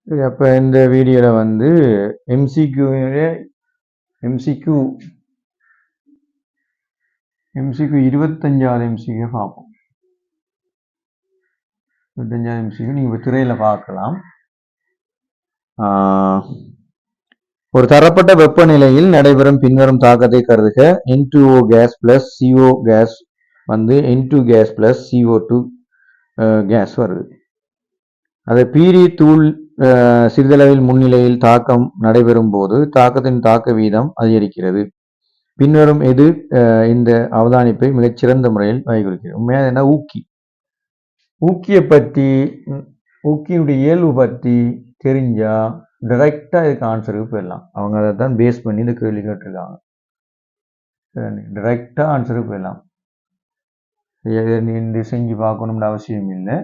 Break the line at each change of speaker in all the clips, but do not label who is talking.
அப்போ இந்த வீடியோவில் வந்து எம்சிக்யூ எம்சிக்யூ 25வது எம்சிக்யூ பார்ப்போம். 25வது எம்சிக்யூ நீங்கள் இப்போ திரையில் பார்க்கலாம். ஒரு தரப்பட்ட வெப்பநிலையில் நடைபெறும் பின்வரும் தாக்கத்தை கருதுக. N2O case plus CO case வந்து N2 case plus CO2 case வருது. அதை பீரி தூள் சிறிதளவில் முன்னிலையில் தாக்கம் நடைபெறும் போது தாக்கத்தின் தாக்க வீதம் அதிகரிக்கிறது. பின்வரும் எது இந்த அவதானிப்பை மிகச்சிறந்த முறையில் வகைப்படுகிறது? உண்மையாக என்ன ஊக்கியை பற்றி ஊக்கியுடைய இயல்பு பற்றி தெரிஞ்சா டைரக்டா இதுக்கு ஆன்சருக்கு போயிடலாம். அவங்க அதை தான் பேஸ் பண்ணி இந்த கேள்வி கேட்டிருக்காங்க. டைரக்டா ஆன்சருக்கு போயிடலாம். இந்த செஞ்சு பார்க்கணும்னு அவசியம் இல்லை.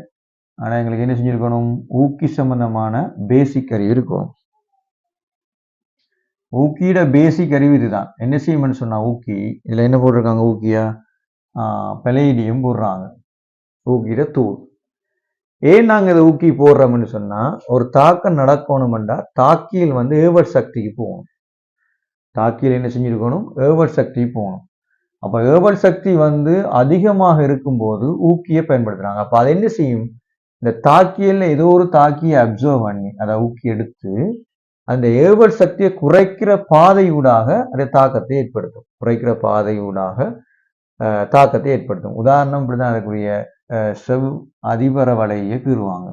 ஆனால் எங்களுக்கு என்ன செஞ்சிருக்கணும்? ஊக்கி சம்பந்தமான பேசிக் அறிவு இருக்கணும். ஊக்கியோட பேசிக் அறிவு இதுதான். என்ன செய்யணும்னு சொன்னா ஊக்கி இதில் என்ன போட்டிருக்காங்க? ஊக்கியா பலேடியம் போடுறாங்க. ஊக்கியோட தூள். ஏன் நாங்கள் இதை ஊக்கி போடுறோம்னு சொன்னா ஒரு தாக்கம் நடக்கணும்டா தாக்கியில் வந்து ஏவல் சக்திக்கு போகணும். தாக்கியில் என்ன செஞ்சிருக்கணும்? ஏவல் சக்தி போகணும். அப்போ ஏவல் சக்தி வந்து அதிகமாக இருக்கும்போது ஊக்கியை பயன்படுத்துறாங்க. அப்போ அது என்ன செய்யும்? இந்த தாக்கியல்ல ஏதோ ஒரு தாக்கியை அப்சர்வ் பண்ணி அதை ஊக்கி எடுத்து அந்த ஏவல் சக்தியை குறைக்கிற பாதையூடாக அதை தாக்கத்தை ஏற்படுத்தும். குறைக்கிற பாதையூடாக தாக்கத்தை ஏற்படுத்தும். உதாரணம் இப்படிதான் அதற்குரிய செவ் அதிபர வலையை கீறுவாங்க.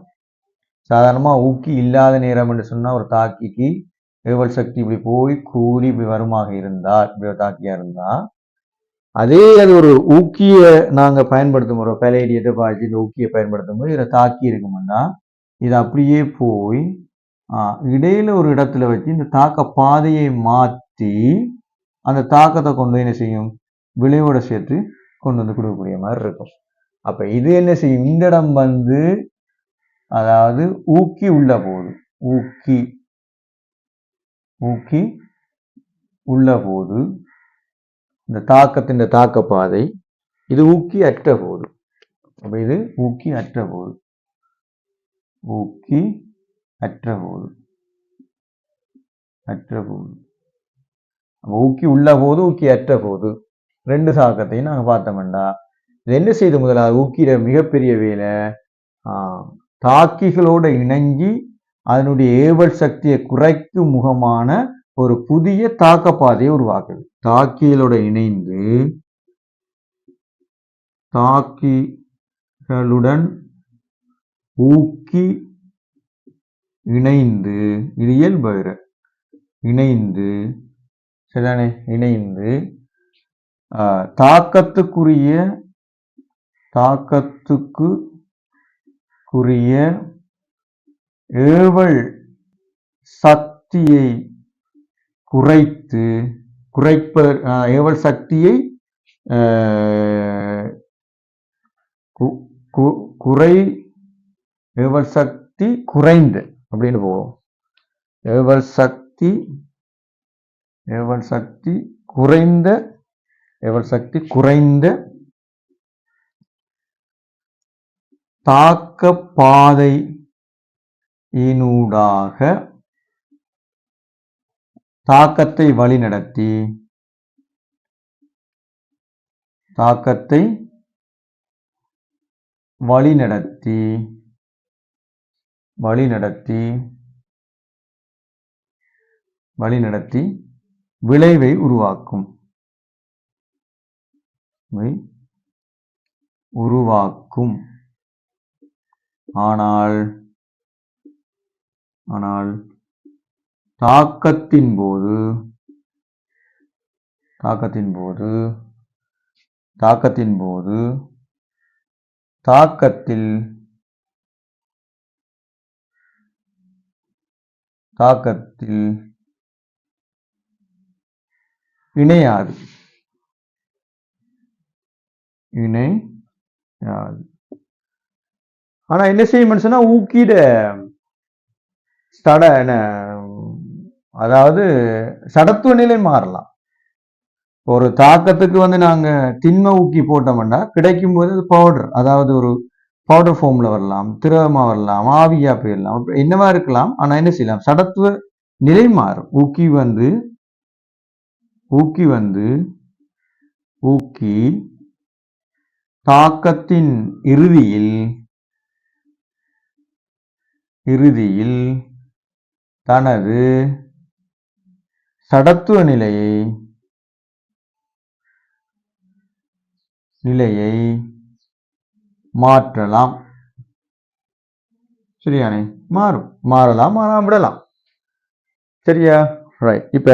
சாதாரணமா ஊக்கி இல்லாத நேரம் என்று சொன்னா ஒரு தாக்கிக்கு ஏவல் சக்தி இப்படி போய் கூலி இப்படி வருமாக இருந்தா இப்படி ஒரு தாக்கியா இருந்தா அதே அது ஒரு ஊக்கிய நாங்க பயன்படுத்தும் ஒரு பலேடியத்தை பாய்ச்சி இந்த ஊக்கியை பயன்படுத்தும் போது இதில் தாக்கி இருக்கும்னா இது அப்படியே போய் இடையில ஒரு இடத்துல வச்சு இந்த தாக்க பாதையை மாற்றி அந்த தாக்கத்தை கொண்டு என்ன செய்யும்? விளைவோட சேர்த்து கொண்டு வந்து கொடுக்கக்கூடிய மாதிரி இருக்கும். அப்ப இது என்ன செய்யும்? இந்த இடம் வந்து அதாவது ஊக்கி உள்ள போது ஊக்கி உள்ள போது இந்த தாக்கத்தின் தாக்க பாதை இது ஊக்கி அற்ற போது. அப்ப இது ஊக்கி அற்ற போது ஊக்கி உள்ள போது ஊக்கி அற்ற போது ரெண்டு தாக்கத்தையும் நாங்க பார்த்தோம்டா இது என்ன செய்து? முதலாவது ஊக்கிற மிகப்பெரிய வேலை தாக்கிகளோட இணங்கி அதனுடைய ஏவல் சக்தியை குறைக்கும் முகமான ஒரு புதிய தாக்க பாதையை உருவாக்குது. தாக்கிகளோட இணைந்து தாக்கிகளுடன் ஊக்கி இணைந்து இது இயல்பு இணைந்து சரிதானே? இணைந்து தாக்கத்துக்குரிய ஏவல் சக்தியை ஏவல் சக்தியை ஏவல் சக்தி குறைந்து அப்படின்னு போவோம். ஏவல் சக்தி குறைந்த தாக்க பாதையினூடாக தாக்கத்தை வழிநடத்தி விளைவை உருவாக்கும். ஆனால் தாக்கத்தின் போது தாக்கத்தில் இணையாது. ஆனா என்ன செய்யும் சொன்னா ஊக்கிட அதாவது சடத்துவ நிலை மாறலாம். ஒரு தாக்கத்துக்கு வந்து நாங்க திண்ம ஊக்கி போட்டோம்னா கிடைக்கும் போது பவுடர், அதாவது ஒரு பவுடர் ஃபார்ம்ல வரலாம், திரவமா வரலாம், ஆவியா போயிடலாம், என்னவா இருக்கலாம். ஆனா என்ன செய்யலாம், சடத்துவ நிலை மாறும். ஊக்கி தாக்கத்தின் இறுதியில் தனது சடத்துவ நிலையை மாற்றலாம். சரியானே? மாறலாம், மாறாம விடலாம். சரியா? ரைட். இப்ப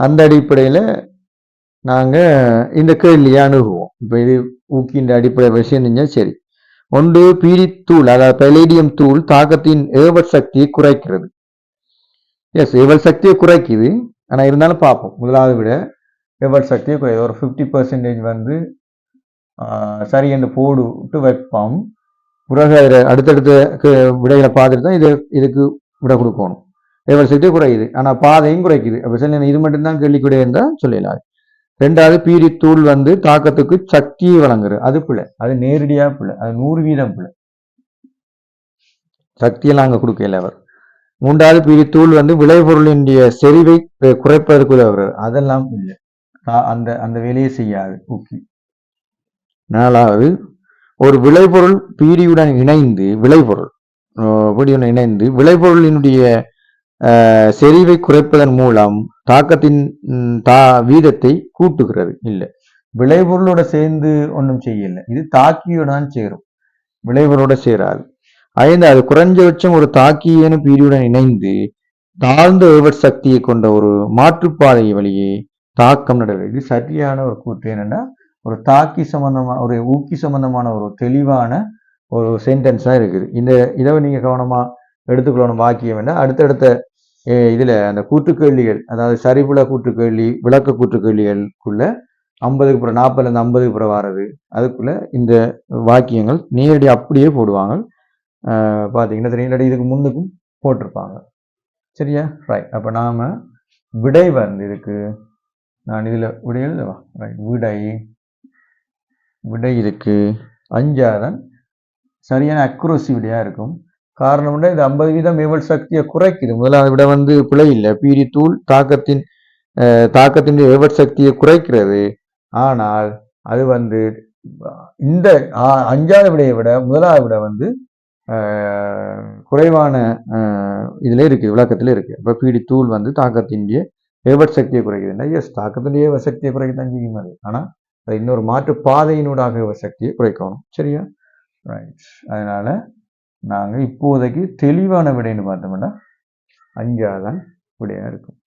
அந்த அடிப்படையில் நாங்க இந்த கேள்வியை அணுகுவோம். இப்ப இது ஊக்கின்ற அடிப்படை விஷயம் செஞ்சா சரி. ஒன்று பீரித்தூள், அதாவது பெலேடியம் தூள் தாக்கத்தின் ஏவல் சக்தியை குறைக்கிறது. எஸ், ஏவல் சக்தியை குறைக்குது. ஆனா இருந்தாலும் பார்ப்போம். முதலாவது விட ஏவல் சக்தியை குறையுது. ஒரு 50% வந்து சரி என்று போட்டு வைப்போம். பிறகு அதில் அடுத்தடுத்த விடைகளை பார்த்துட்டு தான் இதுக்கு விட கொடுக்கணும். ஏவல் சக்தியை குறையுது, ஆனா பாதையும் குறைக்குது. அப்ப சரி, இது மட்டும்தான் கேள்விக்குடைய இருந்தால் சொல்லலாம். ரெண்டாவது பீரித்தூள் வந்து தாக்கத்துக்கு சக்தியை வழங்குறது. அது பிள்ளை, அது நேரடியா பிள்ளை, அது 100% பிள்ளை. சக்தியெல்லாம் அங்க கொடுக்கல அவர். மூன்றாவது பீரித்தூள் வந்து விளைபொருளினுடைய செறிவை குறைப்பதற்கு உதவுகிறது. அதெல்லாம் இல்லை, அந்த வேலையை செய்யாது ஊக்கி. நாலாவது, ஒரு விளைபொருள் பீடியுடன் இணைந்து விளைபொருளினுடைய செறிவை குறைப்பதன் மூலம் தாக்கத்தின் வீதத்தை கூட்டுகிறது. இல்லை, விளைபொருளோட சேர்ந்து ஒன்றும் செய்யல, இது தாக்கியுடன் சேரும், விளைபொருளோட சேராது. ஐந்தாவது, குறைஞ்சபட்சம் ஒரு தாக்கியனு பீடியுடன் இணைந்து தாழ்ந்த ஏவல் சக்தியை கொண்ட ஒரு மாற்றுப்பாதை வழியே தாக்கம் நடக்கிறது. இது சரியான ஒரு கூற்று. என்னன்னா, ஒரு தாக்கி சம்பந்தமான, ஒரு ஊக்கி சம்பந்தமான ஒரு தெளிவான ஒரு சென்டென்ஸா இருக்குது. இதை நீங்க கவனமா எடுத்துக்கொள்ளணும். வாக்கியம் வேண்டாம். அடுத்தடுத்த இதுல அந்த கூற்றுக்கேள்விகள், அதாவது சரிபுல கூற்றுக்கேள்வி, விளக்க கூற்றுக்கேள்விகளுக்குள்ள 50க்கு புறம் 40லேருந்து 50க்கு புறம் வாரது, அதுக்குள்ள இந்த வாக்கியங்கள் நேரடி அப்படியே போடுவாங்க. பார்த்தீங்கன்னா தெரியும், இதுக்கு முன்னுக்கும் போட்டிருப்பாங்க. சரியா? ரைட். அப்ப நாம விடை வந்து இதுக்கு நான் இதுல விடை எழுதவா? ரைட். விடை இதுக்கு 5 சரியான அக்குரசி விடையா இருக்கும். காரணம் இது 50% ஏவல் சக்தியை குறைக்குது. முதலாவது விட வந்து பிழை இல்லை. பீரித்தூள் தாக்கத்தின் ஏவல் சக்தியை குறைக்கிறது. ஆனால் அது வந்து இந்த 5வது விடையை விட முதலாவது விட வந்து குறைவான இதுல இருக்கு, விளக்கத்துல இருக்கு. இப்ப பீரித்தூள் வந்து தாக்கத்தின் ஏவல் சக்தியை குறைக்குதுன்னா, எஸ், தாக்கத்தின் ஏவல் சக்தியை குறைக்கத்தான் செய்யும் அது. ஆனா அது இன்னொரு மாற்று பாதையினூடாக ஏவல் சக்தியை குறைக்கணும். சரியா? ரைட். அதனால நாங்க இப்போதைக்கு தெளிவான விடைன்னு பார்த்தோம்னா 5 விடையா இருக்கும்.